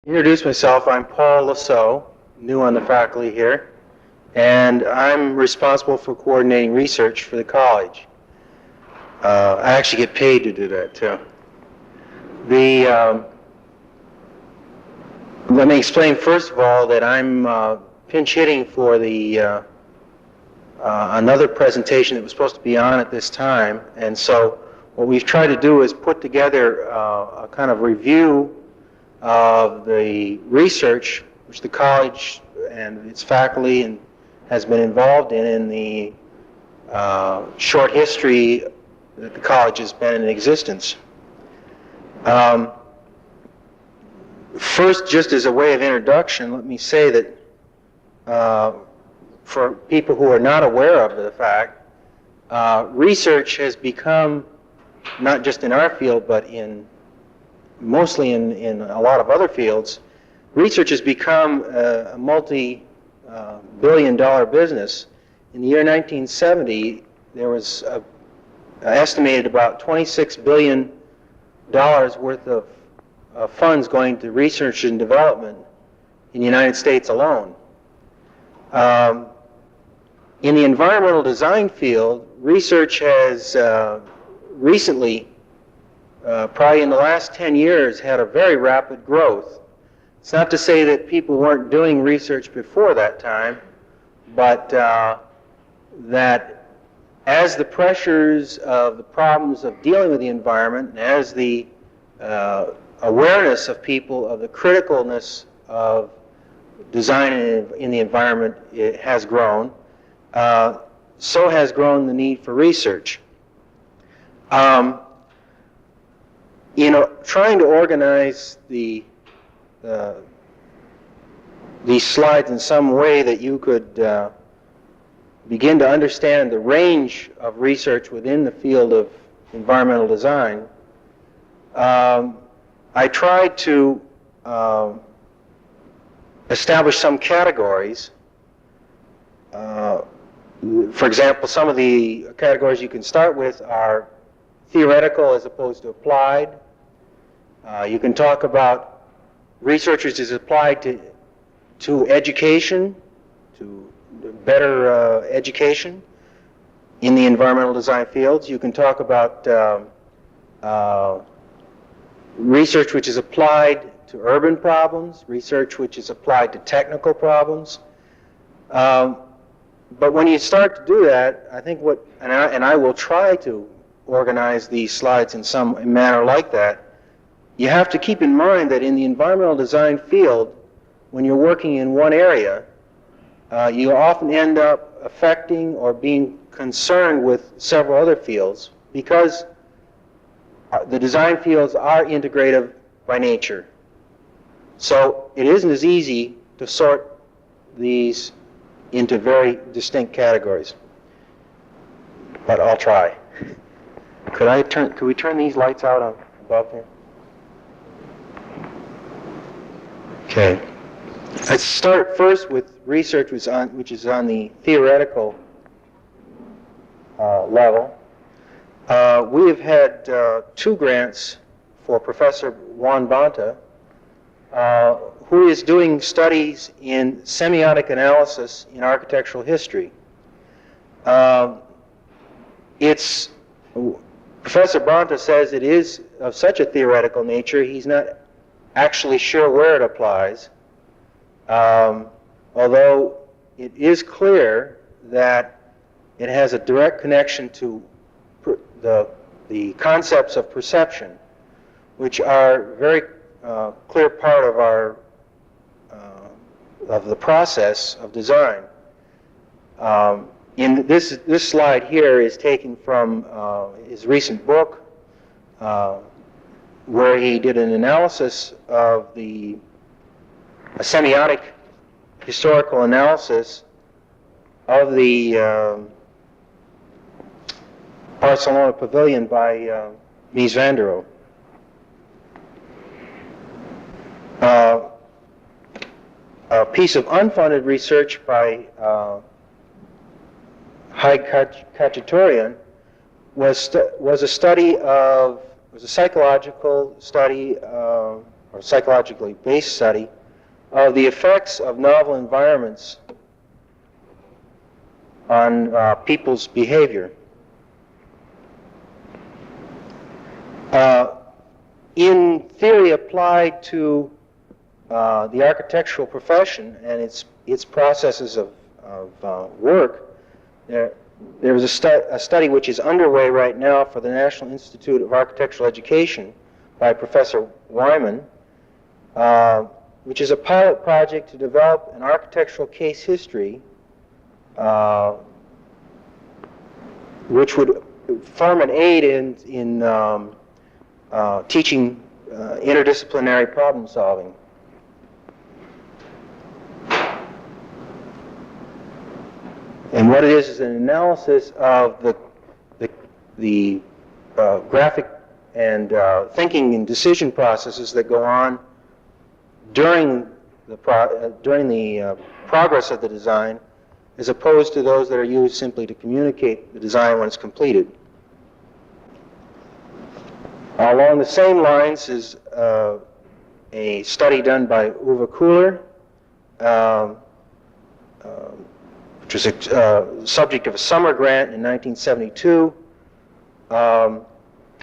Introduce myself. I'm Paul Laseau, new on the faculty here, and I'm responsible for coordinating research for the college. I actually get paid to do that too. Let me explain first of all that I'm pinch hitting for the another presentation that was supposed to be on at this time, and so what we've tried to do is put together a kind of review of the research which the college and its faculty and has been involved in the short history that the college has been in existence. First, just as a way of introduction, let me say that for people who are not aware of the fact, research has become, not just in our field, but mostly in a lot of other fields, research has become a multi-billion-dollar business. In the year 1970, there was estimated about $26 billion worth of funds going to research and development in the United States alone. In the environmental design field, research has recently, probably in the last 10 years, had a very rapid growth. It's not to say that people weren't doing research before that time, but that as the pressures of the problems of dealing with the environment, and as the awareness of people of the criticalness of design in the environment has grown, so has grown the need for research. Trying to organize these slides in some way that you could begin to understand the range of research within the field of environmental design, I tried to establish some categories. For example, some of the categories you can start with are theoretical as opposed to applied. You can talk about research which is applied to education, to better education in the environmental design fields. You can talk about research which is applied to urban problems, research which is applied to technical problems. But when you start to do that, I think and I will try to organize these slides in some manner like that, you have to keep in mind that in the environmental design field, when you're working in one area, you often end up affecting or being concerned with several other fields because the design fields are integrative by nature. So it isn't as easy to sort these into very distinct categories. But I'll try. Could we turn these lights out above here? Okay. Let's start first with research which is on the theoretical level. We have had 2 grants for Professor Juan Banta, who is doing studies in semiotic analysis in architectural history. Professor Banta says it is of such a theoretical nature, he's not actually sure where it applies, although it is clear that it has a direct connection to the concepts of perception, which are a very clear part of the process of design. In this slide here is taken from his recent book, where he did an analysis of a semiotic historical analysis of the Barcelona Pavilion by Mies van der Rohe. A piece of unfunded research by Hai Khachatorian was a psychological study or psychologically based study of the effects of novel environments on people's behavior. In theory applied to the architectural profession and its processes of work, there was a study which is underway right now for the National Institute of Architectural Education by Professor Wyman, which is a pilot project to develop an architectural case history which would form an aid in teaching interdisciplinary problem solving. And what it is an analysis of the graphic and thinking and decision processes that go on during the progress of the design, as opposed to those that are used simply to communicate the design when it's completed. Along the same lines is a study done by Uwe Kuhler, which was a subject of a summer grant in 1972,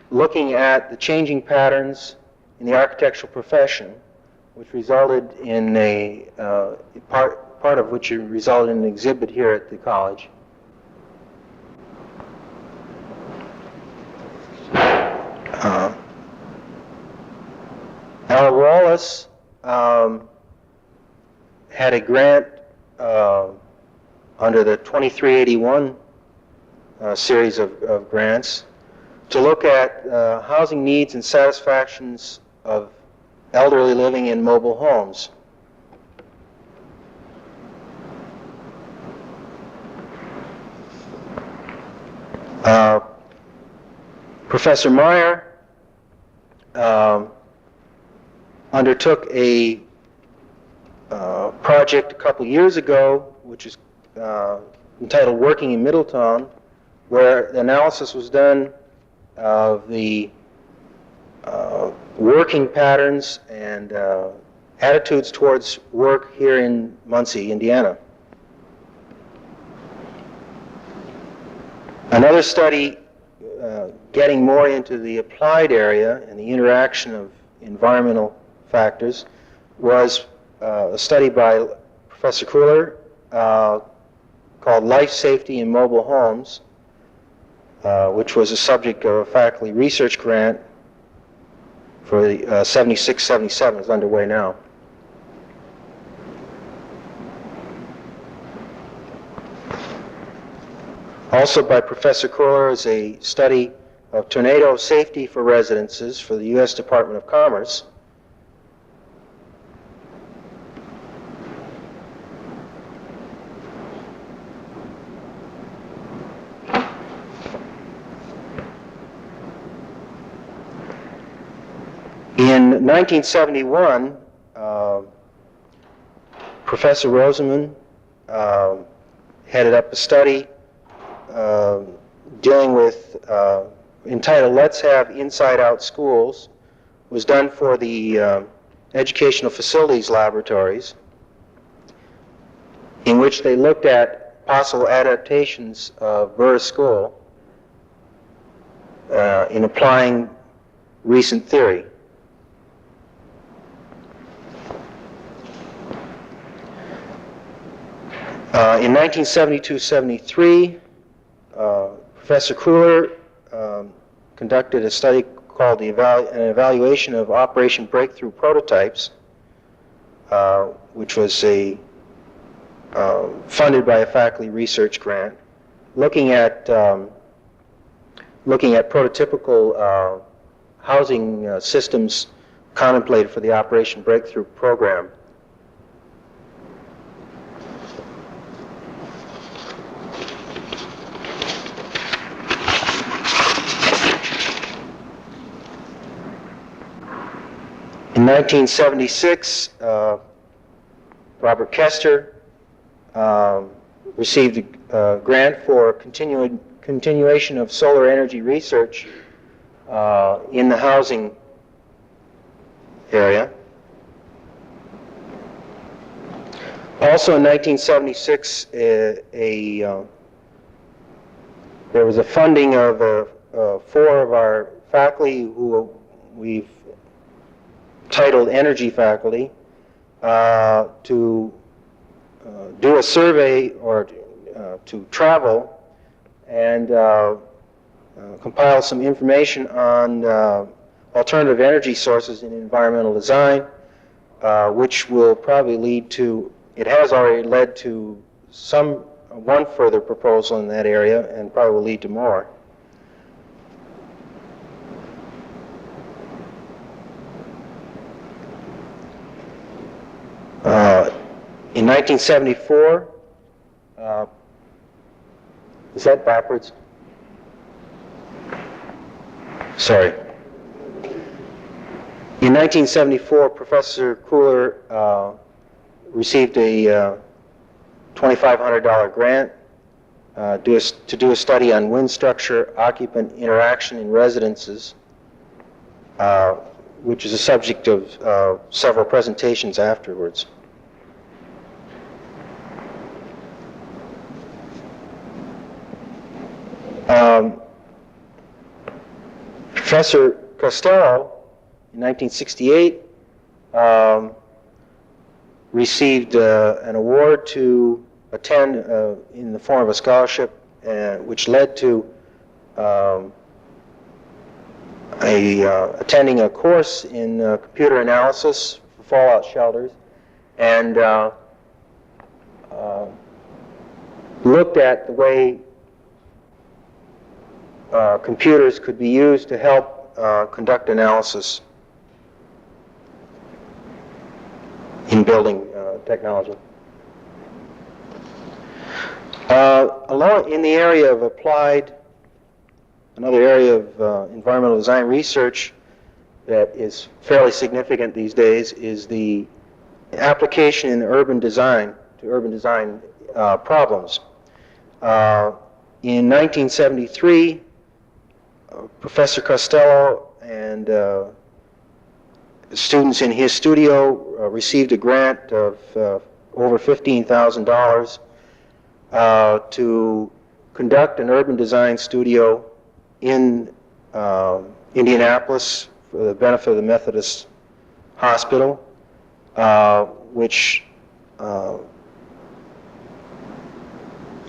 looking at the changing patterns in the architectural profession, which resulted in a part of which resulted in an exhibit here at the college. Al Wallace had a grant under the 2381 series of grants to look at housing needs and satisfactions of elderly living in mobile homes. Professor Meyer undertook a project a couple years ago, which is entitled Working in Middletown, where the analysis was done of the working patterns and attitudes towards work here in Muncie, Indiana. Another study getting more into the applied area and the interaction of environmental factors was a study by Professor Kuhler called Life Safety in Mobile Homes, which was a subject of a faculty research grant for the 76-77. It's underway now. Also by Professor Kuhler is a study of tornado safety for residences for the U.S. Department of Commerce. In 1971, Professor Rosenman headed up a study dealing with, entitled Let's Have Inside Out Schools, was done for the Educational Facilities Laboratories, in which they looked at possible adaptations of Burr School in applying recent theory. In 1972-73, Professor Kuhler conducted a study called an evaluation of Operation Breakthrough prototypes, which was funded by a faculty research grant, looking at prototypical housing systems contemplated for the Operation Breakthrough program. In 1976, Robert Kester received a grant for continuation of solar energy research in the housing area. Also in 1976, there was a funding of 4 of our faculty who we've titled Energy Faculty to do a survey or to travel and compile some information on alternative energy sources in environmental design, which will probably lead to, it has already led to one further proposal in that area and probably will lead to more. In 1974, is that backwards? Sorry. In 1974, Professor Kohler received a $2,500 grant to do a study on wind structure occupant interaction in residences, which is a subject of several presentations afterwards. Professor Costello, in 1968, received an award to attend in the form of a scholarship, which led to attending a course in computer analysis for fallout shelters, and looked at the way computers could be used to help conduct analysis in building technology. Along in the area of applied, another area of environmental design research that is fairly significant these days is the application in urban design to urban design problems. In 1973, Professor Costello and students in his studio received a grant of over $15,000 to conduct an urban design studio in Indianapolis for the benefit of the Methodist Hospital, which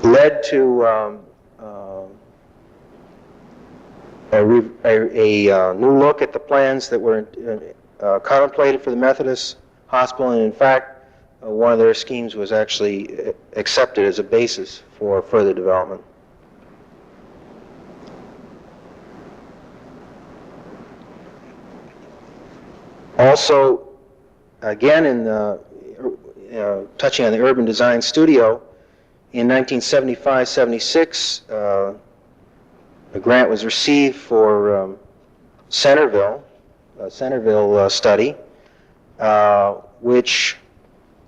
led to a new look at the plans that were contemplated for the Methodist Hospital, and in fact, one of their schemes was actually accepted as a basis for further development. Also, again, touching on the urban design studio, in 1975-76, a grant was received for Centerville, a Centerville study, which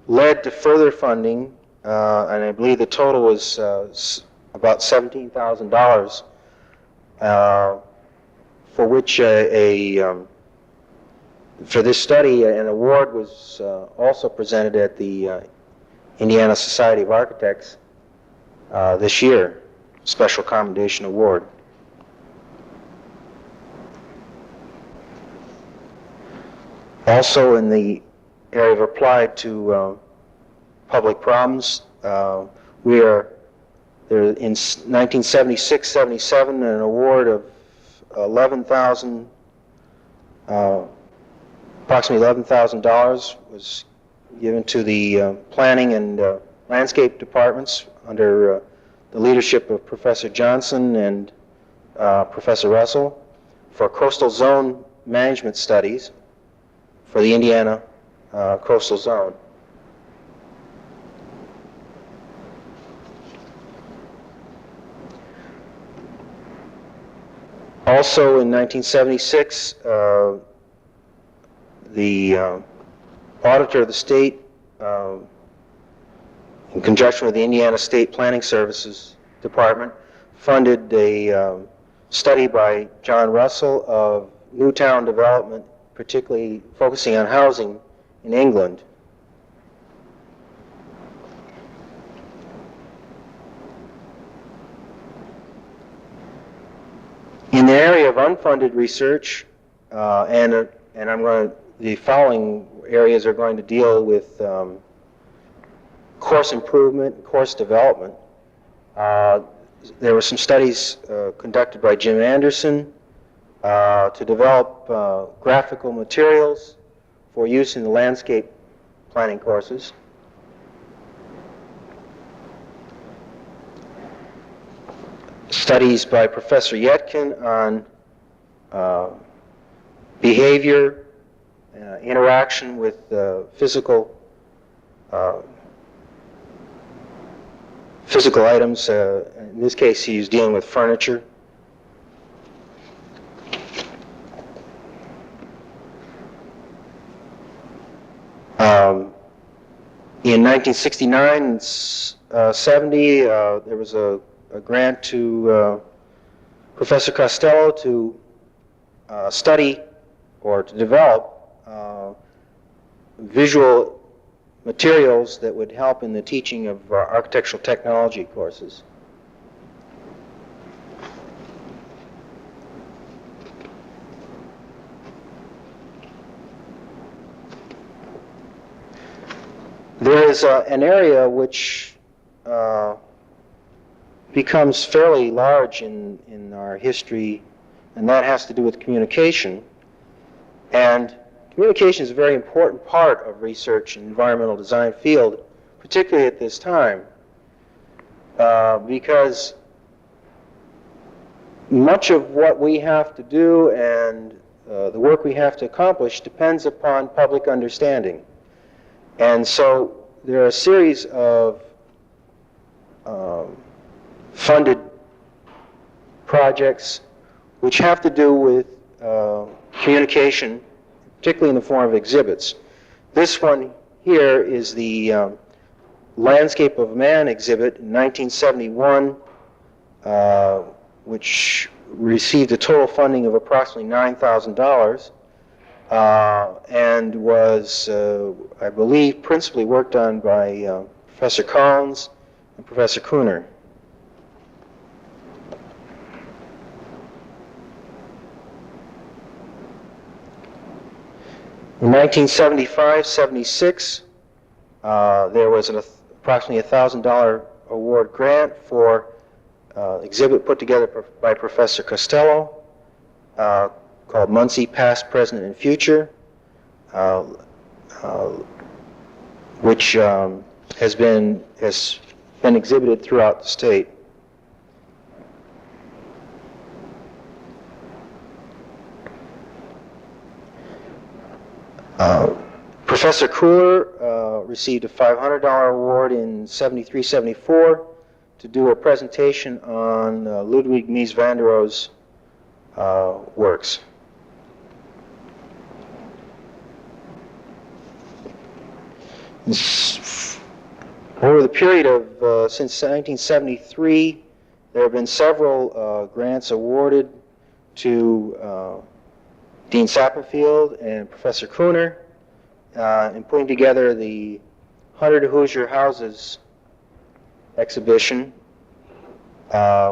led to further funding, and I believe the total was about $17,000, for which for this study an award was also presented at the Indiana Society of Architects this year, Special Commendation Award. Also in the area of applied to public problems, we are there in 1976-77 an award of approximately $11,000 was given to the planning and landscape departments under the leadership of Professor Johnson and Professor Russell for coastal zone management studies for the Indiana coastal zone. Also in 1976, the auditor of the state, in conjunction with the Indiana State Planning Services Department, funded a study by John Russell of new town development, particularly focusing on housing in England. In the area of unfunded research, and the following areas are going to deal with course improvement, course development. There were some studies conducted by Jim Anderson to develop graphical materials for use in the landscape planning courses. Studies by Professor Yetkin on behavior, interaction with physical items. In this case, he's dealing with furniture. In 1969 and 70, there was a grant to Professor Costello to study or to develop visual materials that would help in the teaching of architectural technology courses. There is an area which becomes fairly large in our history, and that has to do with communication. And communication is a very important part of research in the environmental design field, particularly at this time, because much of what we have to do and the work we have to accomplish depends upon public understanding. And so there are a series of funded projects which have to do with communication, particularly in the form of exhibits. This one here is the Landscape of Man exhibit in 1971, which received a total funding of approximately $9,000 and was, I believe, principally worked on by Professor Collins and Professor Kuhner. In 1975-76, there was an approximately $1,000 award grant for exhibit put together by Professor Costello called Muncie Past, Present, and Future, which has been exhibited throughout the state. Professor Kuhler received a $500 award in 73-74 to do a presentation on Ludwig Mies van der Rohe's works. Over the period of since 1973, there have been several grants awarded to Dean Sapperfield and Professor Kuhner in putting together the 100 Hoosier Houses exhibition,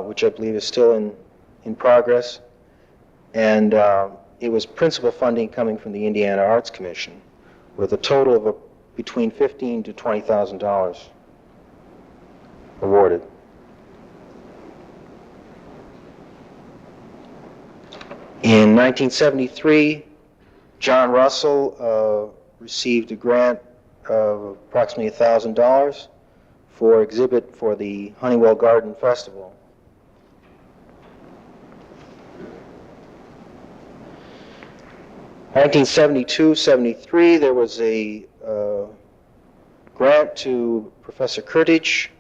which I believe is still in progress. And it was principal funding coming from the Indiana Arts Commission, with a total of between $15,000 to $20,000 awarded. In 1973, John Russell received a grant of approximately $1,000 for exhibit for the Honeywell Garden Festival. In 1972-73, there was a grant to Professor Kurtich,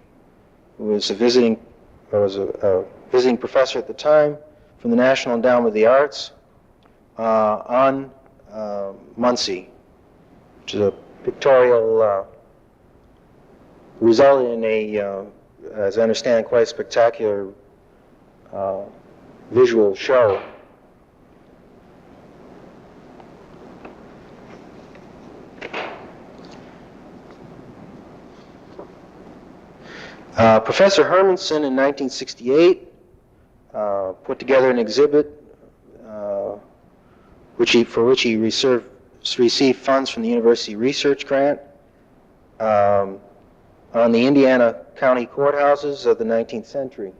who was a visiting professor at the time from the National Endowment of the Arts, on Muncie, which is a pictorial, resulted in a, as I understand, quite a spectacular visual show. Professor Hermanson in 1968 put together an exhibit for which he received funds from the University Research Grant, on the Indiana county courthouses of the 19th century.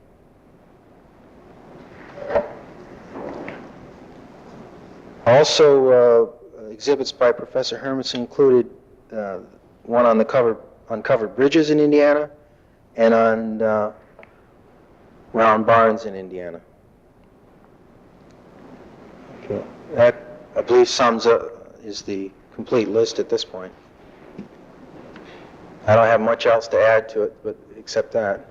Also, exhibits by Professor Hermanson included one on the uncovered bridges in Indiana and on round barns in Indiana. Okay. That, I believe, sums up, is the complete list at this point. I don't have much else to add to it, but except that.